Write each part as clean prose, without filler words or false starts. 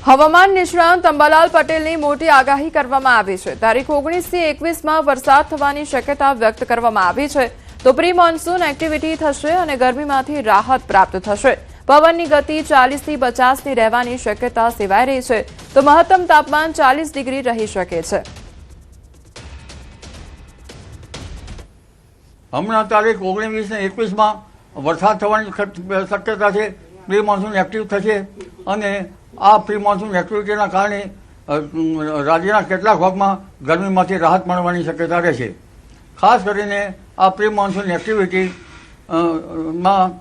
હવામાન નિષ્ણાંત અંબાલાલ પટેલની મોટી આગાહી કરવામાં આવી છે। તારીખ 19 થી 21 વરસાદ થવાની શક્યતા વ્યક્ત કરવામાં આવી છે। તો પ્રી મોન્સૂન એક્ટિવિટી થશે અને ગરમીમાંથી રાહત પ્રાપ્ત થશે। પવનની ગતિ 40 થી 50 ની રહેવાની શક્યતા સેવાઈ રહી છે। તો મહત્તમ તાપમાન 40 ડિગ્રી રહી શકે છે। હમણાં તારીખ 19 ને 21 વરસાદ થવાની શક્યતા છે। પ્રી મોન્સૂન એક્ટિવ થશે અને આ પ્રી મોન્સૂન એક્ટિવિટીના કારણે રાજ્યના કેટલાક ભાગમાં ગરમીમાંથી રાહત મળવાની શક્યતા રહેશે। ખાસ કરીને આ પ્રી મોન્સૂન એક્ટિવિટી માં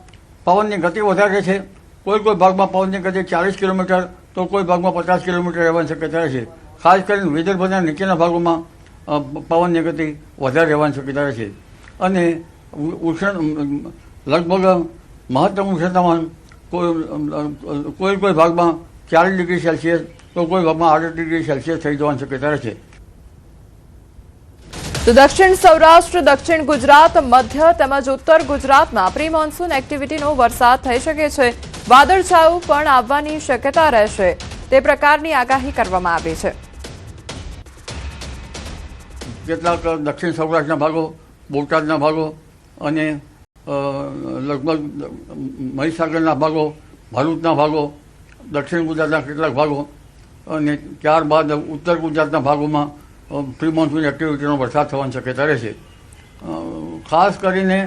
પવનની ગતિ વધારે છે। કોઈ ભાગમાં પવનની ગતિ 40 કિલોમીટર તો કોઈ ભાગમાં 50 કિલોમીટર રહેવાની શક્યતા રહેશે। ખાસ કરીને વિદર્ભના નીચેના ભાગોમાં પવનની ગતિ વધારે રહેવાની શક્યતા રહેશે અને લગભગ મહત્તમ ઉષ્ણતામાન કોઈ ભાગમાં 40 ડિગ્રી સેલ્સિયસ તો કોઈ ભાગમાં 8 ડિગ્રી સેલ્સિયસ થઈ જવાની શક્યતા રહેશે। તો દક્ષિણ સૌરાષ્ટ્ર, દક્ષિણ ગુજરાત, મધ્ય તેમજ ઉત્તર ગુજરાતમાં પ્રી મોન્સૂન એક્ટિવિટીનો વરસાદ થઈ શકે છે। વાદળછાયું પણ આવવાની શક્યતા રહેશે તે પ્રકારની આગાહી કરવામાં આવી છે। કેટલાક દક્ષિણ સૌરાષ્ટ્રના ભાગો, બોટાદના ભાગો અને લગભગ મહીસાગરના ભાગો, ભરૂચના ભાગો, દક્ષિણ ગુજરાતના કેટલાક ભાગો અને ત્યારબાદ ઉત્તર ગુજરાતના ભાગોમાં પ્રી મોન્સૂન એક્ટિવિટીનો વરસાદ થવાની શક્યતા રહેશે। ખાસ કરીને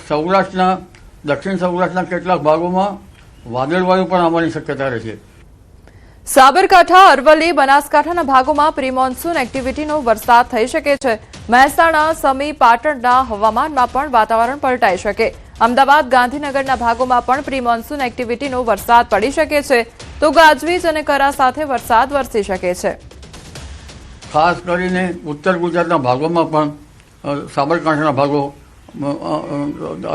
સૌરાષ્ટ્રના, દક્ષિણ સૌરાષ્ટ્રના કેટલાક ભાગોમાં વાદળવાયુ પણ આવવાની શક્યતા રહેશે। સાબરકાંઠા, અરવલ્લી, બનાસકાંઠાના ભાગોમાં પ્રી મોન્સૂન એક્ટિવિટીનો વરસાદ થઈ શકે છે। મહેસાણા, સમી, પાટણના હવામાનમાં પણ વાતાવરણ પલટાઈ શકે। અમદાવાદ, ગાંધીનગરના ભાગોમાં પણ પ્રી મોન્સૂન એક્ટિવિટીનો વરસાદ પડી શકે છે। તો ગાજવીજ અને કરા સાથે વરસાદ વરસી શકે છે। ખાસ કરીને ઉત્તર ગુજરાતના ભાગોમાં પણ સાબરકાંઠાના ભાગો,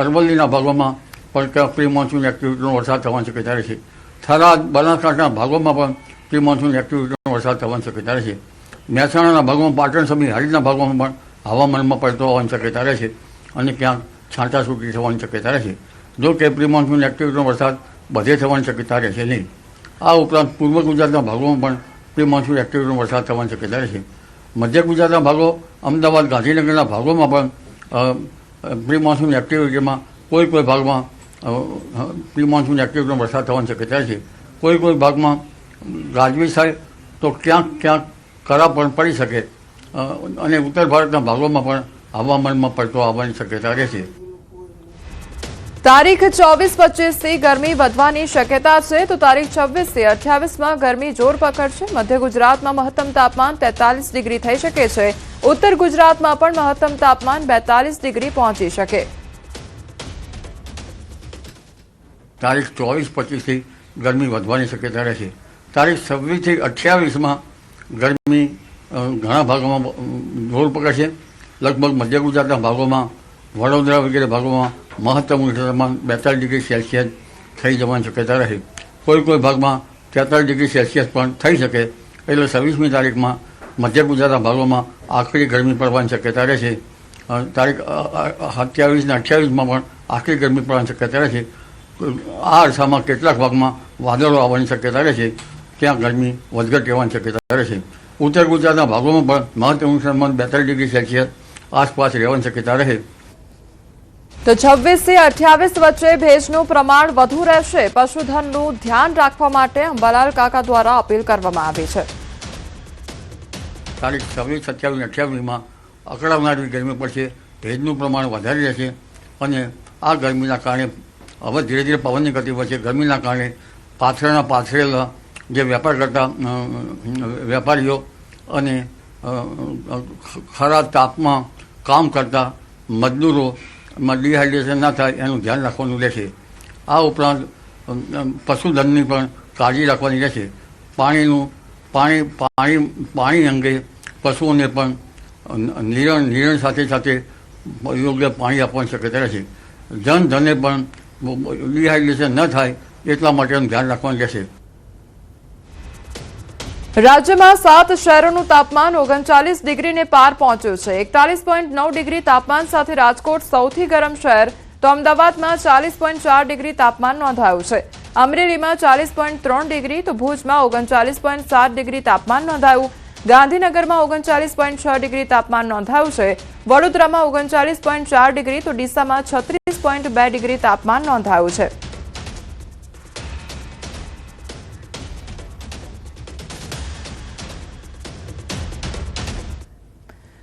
અરવલ્લીના ભાગોમાં પણ પ્રી મોન્સૂન એક્ટિવિટીનો વરસાદ થવાની શક્યતા રહેશે। થરાદ, બનાસકાંઠાના ભાગોમાં પણ પ્રી મોન્સૂન એક્ટિવિટીનો વરસાદ થવાની શક્યતા રહેશે। મહેસાણાના ભાગોમાં, પાટણ, સમી, હારીજના ભાગોમાં પણ હવામાનમાં પલટો હોવાની શક્યતા રહેશે અને ક્યાંક છાંટાછૂટી થવાની શક્યતા રહેશે। જો કે પ્રી મોન્સૂન એક્ટિવિટીનો વરસાદ બધે થવાની શક્યતા રહેશે નહીં। આ ઉપરાંત પૂર્વ ગુજરાતના ભાગોમાં પણ પ્રી મોન્સૂન એક્ટિવિટીનો વરસાદ થવાની શક્યતા રહેશે। મધ્ય ગુજરાતના ભાગો, અમદાવાદ, ગાંધીનગરના ભાગોમાં પણ પ્રી મોન્સૂન એક્ટિવિટીમાં કોઈ ભાગમાં પ્રી મોન્સૂન એક્ટિવિટીનો વરસાદ થવાની શક્યતા રહેશે। કોઈ ભાગમાં ગાજવીજ થાય તો ક્યાંક કરા પણ પડી શકે અને ઉત્તર ભારતના ભાગોમાં પણ હવામાનમાં પલટો આવવાની શક્યતા રહેશે। તારીખ 24-25 થી ગરમી વધવાની શક્યતા છે। તો તારીખ 26 થી 28 ગરમી જોર પકડશે। મધ્ય ગુજરાતમાં મહત્તમ તાપમાન 43 ડિગ્રી થઈ શકે છે। ઉત્તર ગુજરાતમાં પણ મહત્તમ તાપમાન 42 ડિગ્રી પહોંચી શકે। તારીખ 24-25 થી ગરમી વધવાની શક્યતા રહેશે। તારીખ 26 થી 28 ગરમી ઘણા ભાગોમાં જોર પકડશે। લગભગ મધ્ય ગુજરાતના ભાગોમાં, વડોદરા વગેરે ભાગોમાં મહત્તમ ઉષ્ણતામાન 42 ડિગ્રી સેલ્સિયસ થઈ જવાની શક્યતા રહે। કોઈ ભાગમાં 43 ડિગ્રી સેલ્સિયસ પણ થઈ શકે। એટલે 26મી તારીખમાં મધ્ય ગુજરાતના ભાગોમાં આખરી ગરમી પડવાની શક્યતા રહેશે। તારીખ 27 ને 28માં પણ આખરી ગરમી પડવાની શક્યતા રહેશે। આ અરસામાં કેટલાક ભાગમાં વાદળો આવવાની શક્યતા રહેશે, ત્યાં ગરમી વધઘટ રહેવાની શક્યતા રહેશે। ઉત્તર ગુજરાતના ભાગોમાં પણ મહત્તમ ઉષ્ણતામાન 42 ડિગ્રી સેલ્સિયસ આસપાસ રહેવાની શક્યતા રહે। તો 26 થી 28 વચ્ચે ભેજનું પ્રમાણ વધુ રહેશે। પશુધનનું ધ્યાન રાખવા માટે અંબાલાલ કાકા દ્વારા અપીલ કરવામાં આવી છે। તારીખ 26, 27 અને 28માં અકળાવનારી ગરમી પડશે। ભેજનું પ્રમાણ વધારે રહેશે અને આ ગરમીના કારણે હવે ધીરે ધીરે પવનની ગતિ વધશે। ગરમીના કારણે પાથરેલા જે વેપાર કરતા વેપારીઓ અને ખરા તાપમાં કામ કરતા મજદૂરો ડિહાઇડ્રેશન ના થાય એનું ધ્યાન રાખવાનું રહેશે। આ ઉપરાંત પશુધનની પણ કાળજી રાખવાની રહેશે। પાણી અંગે પશુઓને પણ નિરણ સાથે યોગ્ય પાણી આપવાની શક્યતા રહેશે। જનધને પણ ડિહાઇડ્રેશન ન થાય એટલા માટેનું ધ્યાન રાખવાનું રહેશે। રાજ્યમાં 7 શહેરોનું તાપમાન 39 ડિગ્રીને પાર પહોંચ્યું છે। 41.9 ડિગ્રી તાપમાન સાથે રાજકોટ સૌથી ગરમ શહેર, તો અમદાવાદમાં 40.4 ડિગ્રી તાપમાન નોંધાયું છે। અમરેલીમાં 40.3 ડિગ્રી તો ભુજમાં 39.7 ડિગ્રી તાપમાન નોંધાયું. ગાંધીનગરમાં 39.6 ડિગ્રી તાપમાન નોંધાયું છે. વડોદરામાં 39.4 ડિગ્રી તો ડીસામાં 36.2 ડિગ્રી તાપમાન નોંધાયું છે.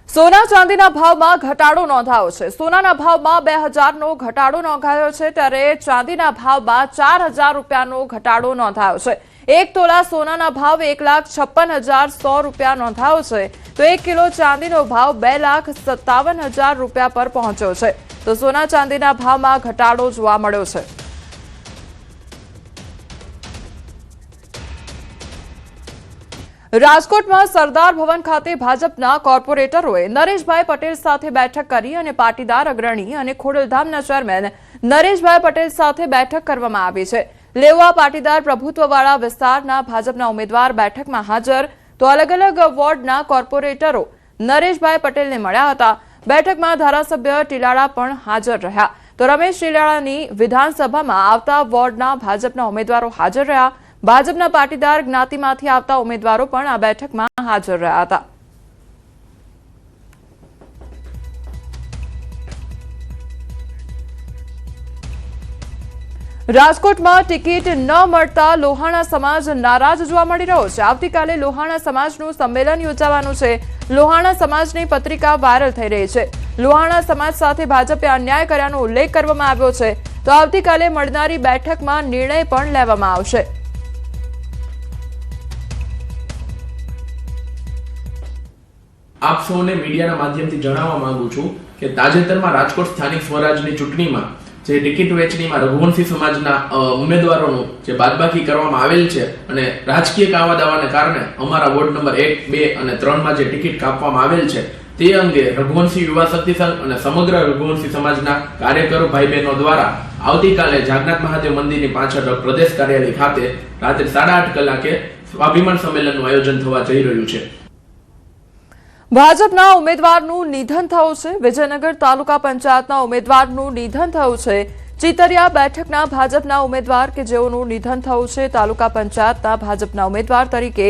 સોના ચાંદીના ભાવમાં ઘટાડો નોંધાયો છે. સોનાના ભાવમાં 2000નો ઘટાડો નોંધાયો છે, ત્યારે ચાંદીના ભાવમાં 4000 રૂપિયાનો ઘટાડો નોંધાયો છે. 1 તોલા સોનાના ભાવ 1,56,100 રૂપિયા નોંધાયો છે, તો 1 કિલો ચાંદીનો ભાવ 2,57,000 રૂપિયા પર પહોંચ્યો છે. તો સોના ચાંદીના ભાવમાં ઘટાડો જોવા મળ્યો છે. રાજકોટમાં સરદાર ભવન ખાતે ભાજપના કોર્પોરેટરોએ નરેશભાઈ પટેલ સાથે બેઠક કરી અને પાટીદાર અગ્રણી અને ખોડલધામના ચેરમેન નરેશભાઈ પટેલ સાથે બેઠક કરવામાં આવી છે. લેવા પાટીદાર પ્રભુત્વવાળા વિસ્તારના ભાજપના ઉમેદવાર બેઠકમાં હાજર, તો અલગ અલગ વોર્ડના કોર્પોરેટરો નરેશભાઈ પટેલને મળ્યા હતા. બેઠકમાં ધારાસભ્ય ટીલાળા પણ હાજર રહ્યા, તો રમેશ ટીલાળાની વિધાનસભામાં આવતા વોર્ડના ભાજપના ઉમેદવારો હાજર રહ્યા. ભાજપના પાટીદાર જ્ઞાતિમાંથી આવતા ઉમેદવારો પણ આ બેઠકમાં હાજર રહ્યા હતા. રાજકોટમાં ટિકિટ ન મળતા લોહાણા સમાજ નારાજ જોવા મળી રહ્યો છે. આવતીકાલે લોહાણા સમાજનું સંમેલન યોજાવાનું છે. લોહાણા સમાજની પત્રિકા વાયરલ થઈ રહી છે. લોહાણા સમાજ સાથે ભાજપે અન્યાય કર્યાનો ઉલ્લેખ કરવામાં આવ્યો છે, તો આવતીકાલે મળનારી બેઠકમાં નિર્ણય પણ લેવામાં આવશે. આપ સૌને મીડિયાના માધ્યમથી જણાવવા માંગુ છું કે તાજેતરમાં રાજકોટ સ્થાનિક સ્વરાજની ચૂંટણીમાં જે ટિકિટ વહેંચણીમાં રઘુવંશી સમાજના ઉમેદવારોનું જે બાદબાકી કરવામાં આવેલ છે અને રાજકીય કાવા દાવાને કારણે અમારા વોર્ડ નંબર 1, 2 અને 3 માં જે ટિકિટ કાપવામાં આવેલ છે તે અંગે રઘુવંશી યુવા શક્તિ સંઘ અને સમગ્ર રઘુવંશી સમાજના કાર્યકરો ભાઈ બહેનો દ્વારા આવતીકાલે જાગનાથ મહાદેવ મંદિરની પાછળ પ્રદેશ કાર્યાલય ખાતે રાત્રે 8:30 કલાકે સ્વાભિમાન સંમેલનનું આયોજન થવા જઈ રહ્યું છે. ભાજપના ઉમેદવારનું નિધન થયું છે. વિજયનગર તાલુકા પંચાયતના ઉમેદવારનું નિધન થયું છે. ચિતરિયા બેઠકના ભાજપના ઉમેદવાર કે જેઓનું નિધન થયું છે, તાલુકા પંચાયતના ભાજપના ઉમેદવાર તરીકે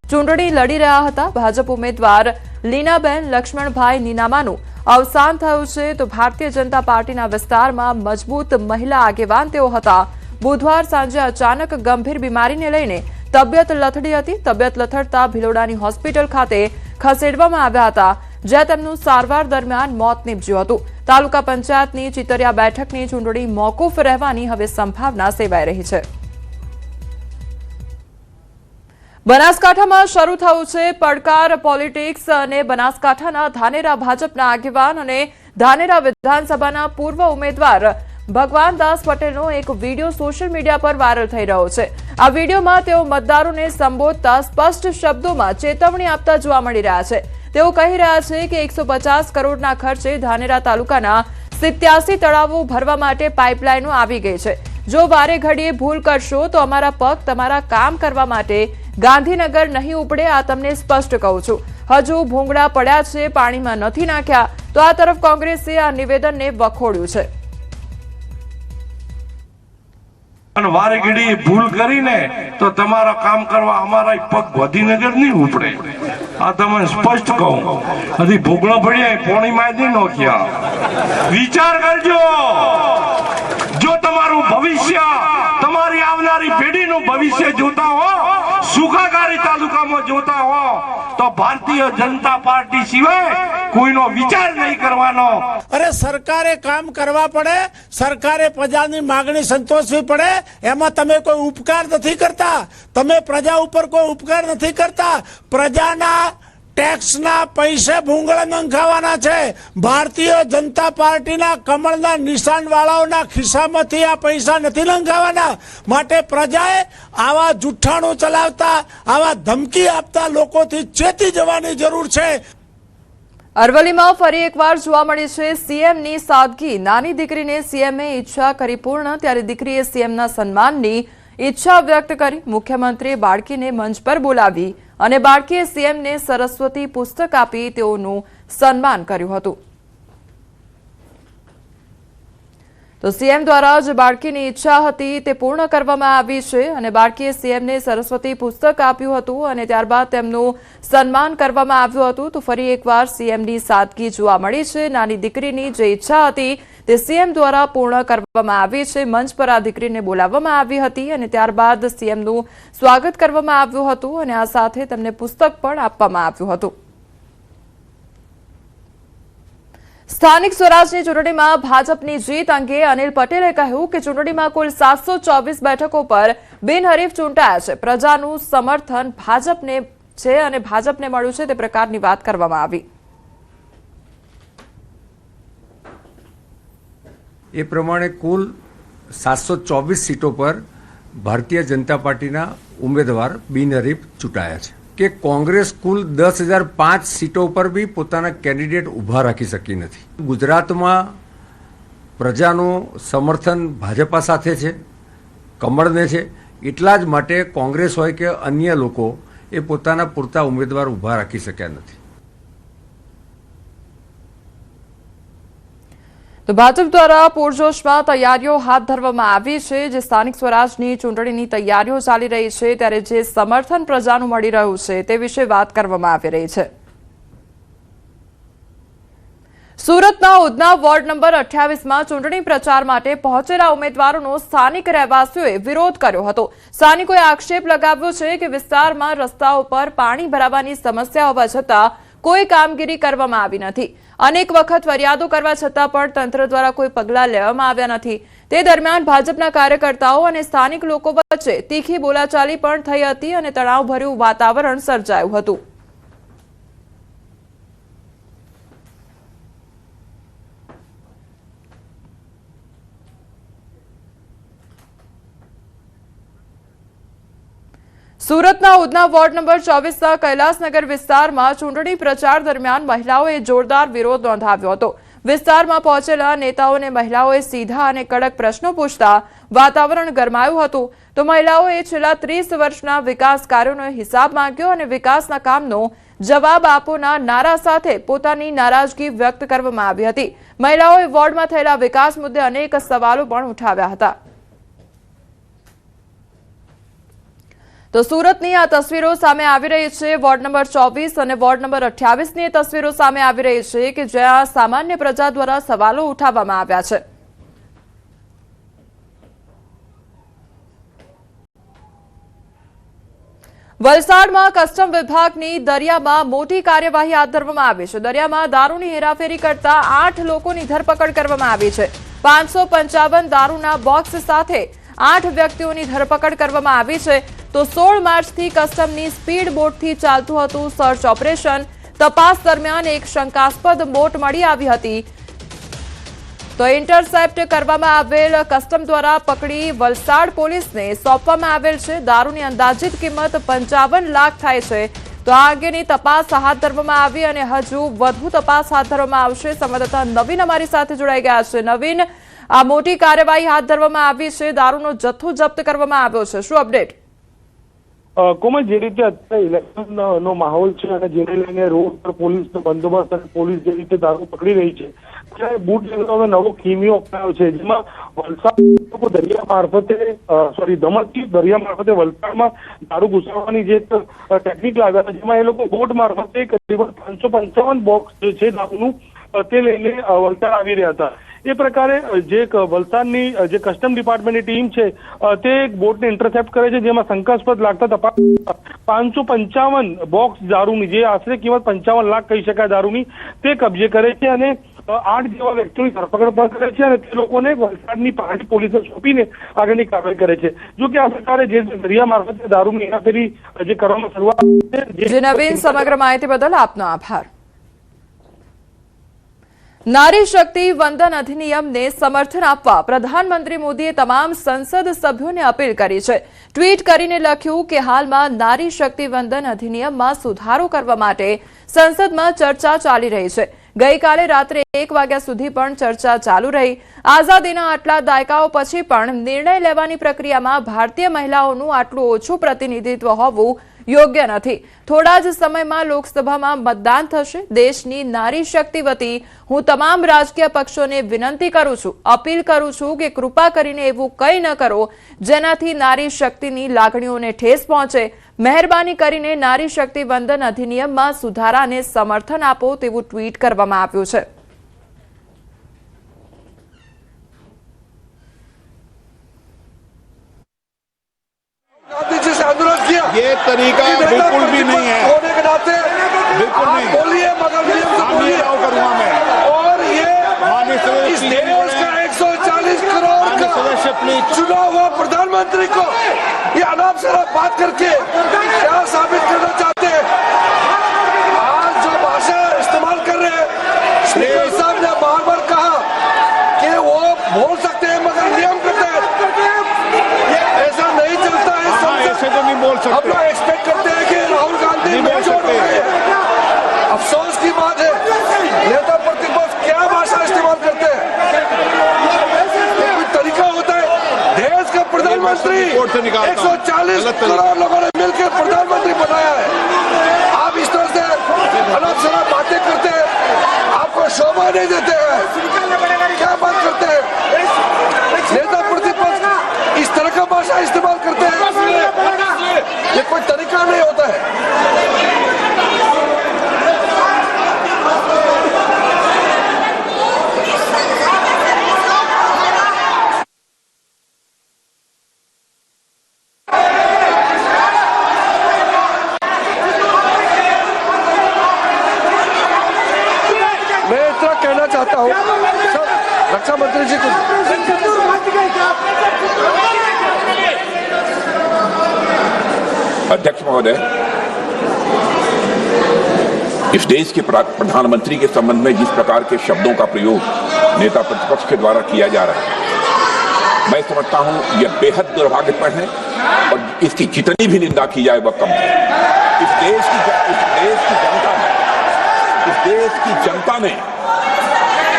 ચૂંટણી લડી રહ્યા હતા. ભાજપ ઉમેદવાર લીનાબેન લક્ષ્મણભાઈ નીનામાનું અવસાન થયું છે, તો ભારતીય જનતા પાર્ટીના વિસ્તારમાં મજબૂત મહિલા આગેવાન તેઓ હતા. બુધવાર સાંજે અચાનક ગંભીર બીમારીને લઈને તબિયત લથડી હતી. તબિયત લથડતા ભિલોડાની હોસ્પિટલ ખાતે ખસેડવામાં આવ્યા હતા, જ્યાં તેમનું સારવાર દરમિયાન મોત નીપજ્યું હતું. તાલુકા પંચાયતની ચિતરિયા બેઠકની ચૂંટણી મોકૂફ રહેવાની હવે સંભાવના સેવાઈ રહી છે. બનાસકાંઠામાં શરૂ થયું છે પડકાર પોલિટિક્સ અને બનાસકાંઠાના ધાનેરા ભાજપના આગેવાન અને ધાનેરા વિધાનસભાના પૂર્વ ઉમેદવાર ભગવાનદાસ પટેલનો એક વિડીયો સોશિયલ મીડિયા પર વાયરલ થઈ રહ્યો છે. આ વિડીયોમાં તેઓ મતદારોને સંબોધતા સ્પષ્ટ શબ્દોમાં ચેતવણી આપતા જોવા મળી રહ્યા છે. તેઓ કહી રહ્યા છે કે 150 કરોડના ખર્ચે ધાનેરા તાલુકાના 87 તળાવો ભરવા માટે પાઇપલાઇનો આવી ગઈ છે. જો વારે ઘડીએ ભૂલ કરશો તો અમારા પગ તમારા કામ કરવા માટે ગાંધીનગર નહીં ઉપડે, આ તમને સ્પષ્ટ કહું છું. હજુ ભૂંગળા પડ્યા છે, પાણીમાં નથી નાખ્યા. તો આ તરફ કોંગ્રેસે આ નિવેદનને વખોડ્યું છે. અને વારે ઘડી ભૂલ કરીને તો તમારા કામ કરવા અમારા પગ ગાંધીનગર નહીં ઉપડે, આ તમને સ્પષ્ટ કહું. હજી ભૂગળો પડ્યા પોણીમાં નહીં નોખ્યા. વિચાર કરજો. જો તમારું ભવિષ્ય, તમારી આવનારી પેઢીનું ભવિષ્ય જોતા હો, સુખાકારી તાલુકામાં જોતા હો, તો ભારતીય જનતા પાર્ટી સિવાય કોઈનો વિચાર નહીં કરવાનો. અરે સરકારે કામ કરવા પડે, સરકારે પ્રજાની માંગણી સંતોષવી પડે. એમાં તમે કોઈ ઉપકાર નથી કરતા. તમે પ્રજા ઉપર કોઈ ઉપકાર નથી કરતા. પ્રજાના ટેક્સના પૈસે ભૂંગળા નંખાવાના છે. ભારતીય જનતા પાર્ટીના કમળના નિશાન વાળાઓના ખિસ્સામાંથી આ પૈસા નથી નંખાવાના. માટે પ્રજાએ આવા જુઠ્ઠાણું ચલાવતા, આવા ધમકી આપતા લોકોથી ચેતી જવાની જરૂર છે. અરવલ્લીમાં ફરી એકવાર જોવા મળી છે સીએમની સાદગી. નાની દીકરીને સીએમએ ઈચ્છા કરી પૂર્ણ, ત્યારે દીકરીએ સીએમના સન્માનની ઈચ્છા વ્યક્ત કરી. મુખ્યમંત્રીએ બાળકીને મંચ પર બોલાવી અને બાળકીએ સીએમને સરસ્વતી પુસ્તક આપી તેઓનું સન્માન કર્યું હતું. તો સીએમ દ્વારા જે બાળકીની ઈચ્છા હતી તે પૂર્ણ કરવામાં આવી છે અને બાળકીએ સીએમને સરસ્વતી પુસ્તક આપ્યું હતું અને ત્યારબાદ તેમનું સન્માન કરવામાં આવ્યું હતું. તો ફરી એકવાર સીએમની સાદગી જોવા મળી છે. નાની દીકરીની જે ઈચ્છા હતી તે સીએમ દ્વારા પૂર્ણ કરવામાં આવી છે. મંચ પર આ દીકરીને બોલાવવામાં આવી હતી અને ત્યારબાદ સીએમનું સ્વાગત કરવામાં આવ્યું હતું અને આ સાથે તેમને પુસ્તક પણ આપવામાં આવ્યું હતું. સ્થાનિક સ્વરાજની ચૂંટણીમાં ભાજપની જીત અંગે અનિલ પટેલે કહ્યું કે ચૂંટણીમાં કુલ 724 બેઠકો પર બિનહરીફ ચૂંટાયા છે. પ્રજાનું સમર્થન ભાજપને છે અને ભાજપને મળ્યું છે તે પ્રકારની વાત કરવામાં આવી. એ પ્રમાણે કુલ 724 સીટો પર ભારતીય જનતા પાર્ટીના ઉમેદવાર બિનહરીફ ચૂંટાયા છે કે કોંગ્રેસ કુલ 10,005 સીટો પર બી પોતાના કેન્ડિડેટ ઊભા રાખી શકી નથી. ગુજરાતમાં પ્રજાનું સમર્થન ભાજપા સાથે છે, કમળને છે. એટલા જ માટે કોંગ્રેસ હોય કે અન્ય લોકો એ પોતાના પૂરતા ઉમેદવાર ઊભા રાખી શક્યા નથી. તો ભાજપ દ્વારા પૂરજોશમાં તૈયારીઓ હાથ ધરવામાં આવી છે. જે સ્થાનિક સ્વરાજની ચૂંટણીની તૈયારીઓ ચાલી રહી છે ત્યારે જે સમર્થન પ્રજાનું મળી રહ્યું છે તે વિશે વાત કરવામાં આવી રહી છે. સુરતના ઉધના વોર્ડ નંબર 28માં ચૂંટણી પ્રચાર માટે પહોંચેલા ઉમેદવારોનો સ્થાનિક રહેવાસીઓએ વિરોધ કર્યો હતો. સ્થાનિકોએ આક્ષેપ લગાવ્યો છે કે વિસ્તારમાં રસ્તાઓ પર પાણી ભરાવાની સમસ્યા હોવા છતાં કોઈ કામગીરી કરવામાં આવી નથી. અનેક વખત ફરિયાદો કરવા છતાં પણ તંત્ર દ્વારા કોઈ પગલાં લેવામાં આવ્યા નથી. તે દરમિયાન ભાજપના કાર્યકર્તાઓ અને સ્થાનિક લોકો વચ્ચે તીખી બોલાચાલી પણ થઈ હતી અને તણાવભર્યું વાતાવરણ સર્જાયું હતું. સુરતના ઉધના વોર્ડ નંબર 24ના કૈલાસનગર વિસ્તારમાં ચૂંટણી પ્રચાર દરમિયાન મહિલાઓએ જોરદાર વિરોધ નોંધાવ્યો હતો. વિસ્તારમાં પહોંચેલા નેતાઓને મહિલાઓએ સીધા અને કડક પ્રશ્નો પૂછતા વાતાવરણ ગરમાયું હતું. તો મહિલાઓએ છેલ્લા 30 વર્ષના વિકાસ કાર્યોનો હિસાબ માંગ્યો અને વિકાસના કામનો જવાબ આપોના નારા સાથે પોતાની નારાજગી વ્યક્ત કરવામાં આવી હતી. મહિલાઓએ વોર્ડમાં થયેલા વિકાસ મુદ્દે અનેક સવાલો પણ ઉઠાવ્યા હતા. તો સુરતની આ તસવીરો સામે આવી રહી છે. વોર્ડ નંબર 24 અને વોર્ડ નંબર 28ની તસવીરો સામે આવી રહી છે કે જ્યાં સામાન્ય પ્રજા દ્વારા સવાલો ઉઠાવવામાં આવ્યા છે. વલસાડમાં કસ્ટમ વિભાગની દરિયામાં મોટી કાર્યવાહી હાથ ધરવામાં આવી છે. દરિયામાં દારૂની હેરાફેરી કરતા 8 લોકોની ધરપકડ કરવામાં આવી છે. 555 દારૂના બોક્સ સાથે 8 વ્યક્તિઓની ધરપકડ કરવામાં આવી છે. તો 16 માર્ચથી કસ્ટમની સ્પીડ બોટથી ચાલતું હતું સર્ચ ઓપરેશન. તપાસ દરમિયાન એક શંકાસ્પદ બોટ મળી આવી હતી. તો ઇન્ટરસેપ્ટ કરવામાં આવેલ કસ્ટમ દ્વારા પકડી વલસાડ પોલીસને સોંપવામાં આવેલ છે. દારૂની અંદાજિત કિંમત 55 લાખ થાય છે. તો આ અંગેની તપાસ હાથ ધરવામાં આવી અને હજુ વધુ તપાસ હાથ ધરવામાં આવશે. સંવાદદાતા નવીન અમારી સાથે જોડાઈ ગયા છે. નવીન, આ મોટી કાર્યવાહી હાથ ધરવામાં આવી છે, દારૂનો જથ્થો જપ્ત કરવામાં આવ્યો છે, શું અપડેટ? કોમલ, જે રીતે અત્યારે ઇલેક્શન નો માહોલ છે અને જેને લઈને રોડ પર પોલીસનો બંદોબસ્ત અને પોલીસ જે રીતે દારૂ પકડી રહી છે ત્યારે બુટ લેવાનો નવો કિમિયો અપનાવ્યો છે. જેમાં વલસાડ લોકો દરિયા મારફતે દમણથી દરિયા મારફતે વલસાડમાં દારૂ ઘુસાડવાની જે ટેકનિક લાવ્યા છે, જેમાં એ લોકો બોટ મારફતે કરીબન 555 બોક્સ જે છે દારૂનું તે લઈને વલસાડ આવી રહ્યા હતા. એ પ્રકારે જે વલસાડની જે કસ્ટમ ડિપાર્ટમેન્ટની ટીમ છે તે એક બોટને ઇન્ટરસેપ્ટ કરે છે, જેમાં શંકાસ્પદ લાગતા તપાસ 555 બોક્સ દારૂની, જે આશરે કિંમત 55 લાખ કહી શકાય દારૂની, તે કબજે કરે છે અને 8 જેવા વ્યક્તિઓની ધરપકડ પણ કરે છે અને તે લોકોને વલસાડની પહાડી પોલીસે સોંપીને આગળની કાર્યવાહી કરે છે. જો કે આ પ્રકારે જે દરિયા મારફતે દારૂની હેરાફેરી જે કરવામાં શરૂઆત છે. નવીન, સમગ્ર માહિતી બદલ આપનો આભાર. નારી શક્તિ વંદન અધિનિયમને સમર્થન આપવા પ્રધાનમંત્રી મોદીએ તમામ સંસદ સભ્યોને અપીલ કરી છે. ટ્વીટ કરીને લખ્યું કે હાલમાં નારી શક્તિ વંદન અધિનિયમમાં સુધારો કરવા માટે સંસદમાં ચર્ચા ચાલી રહી છે. ગઈકાલે રાત્રે 1 વાગ્યા સુધી પણ ચર્ચા ચાલુ રહી. આઝાદીના આટલા દાયકાઓ પછી પણ નિર્ણય લેવાની પ્રક્રિયામાં ભારતીય મહિલાઓનું આટલું ઓછું પ્રતિનિધિત્વ હોવું યોગ્ય નથી। થોડા જ સમયમાં લોકસભામાં મતદાન થશે। દેશની નારી શક્તિ વતી હું તમામ રાજકીય પક્ષોને વિનંતી કરું છું, અપીલ કરું છું કે કૃપા કરીને એવું કંઈ ન કરો જેનાથી નારી શક્તિની લાગણીઓને ઠેસ પહોંચે। મહેરબાની કરીને નારી શક્તિ વંદન અધિનિયમમાં સુધારાને સમર્થન આપો તેવું ટ્વીટ કરવામાં આવ્યું છે। गांधी जी से अनुरोध किया, ये तरीका कि नेता बिल्कुल भी प्रतिपक्ष नहीं है। होने के नाते बिल्कुल आप नहीं। बोलिए, मगर नियम से काम बोलिए। ये लाओ करूंगा मैं। और ये माननीय सदस्य इस प्लीज देश का 140 करोड़ माननीय सदस्य का प्लीज। चुना हुआ प्रधानमंत्री को ये अनाप शराब बात करके क्या साबित करना चाहते हैं? आज जो भाषा इस्तेमाल कर रहे हैं, स्पीकर साहब ने बार बार कहा कि वो बोल सकते हैं मगर नियम के तहत ऐसा नहीं चलता है। हाँ, संसद। ऐसे तो नहीं बोल हम सकते। लोग एक्सपेक्ट करते हैं कि राहुल गांधी नहीं बोल मेच्योर हो सकते। गए हैं। अफसोस की बात है, नेता प्रतिपक्ष क्या भाषा इस्तेमाल करते हैं। ये कोई तरीका होता है? देश का प्रधानमंत्री रिपोर्ट से निकालता हूं। 140 गलत तरीका। करोड़ लोगों ने मिलकर प्रधानमंत्री बनाया है। आप इस तरह से अनाप शराब बातें करते हैं, आपको शोभा नहीं देते हैं। क्या बात करते हैं? नेता प्रतिपक्ष इस तरह का भाषा इस्तेमाल करते हैं, ये कोई तरीका नहीं होता है। मैं इतना कहना चाहता हूँ, सर, रक्षा मंत्री जी को अध्यक्ष महोदय, इस देश के प्रधानमंत्री के संबंध में जिस प्रकार के शब्दों का प्रयोग नेता प्रतिपक्ष के द्वारा किया जा रहा है, मैं समझता हूं यह बेहद दुर्भाग्यपूर्ण है और इसकी जितनी भी निंदा की जाए वह कम है। इस देश की जनता ने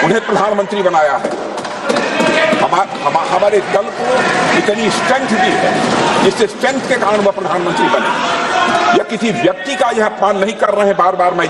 उन्हें प्रधानमंत्री बनाया है। हमारे दल को इतनी स्ट्रेंथ दी है जिससे स्ट्रेंथ के कारण वह प्रधानमंत्री बने। या किसी व्यक्ति का यह अपमान नहीं कर रहे हैं बार बार मैं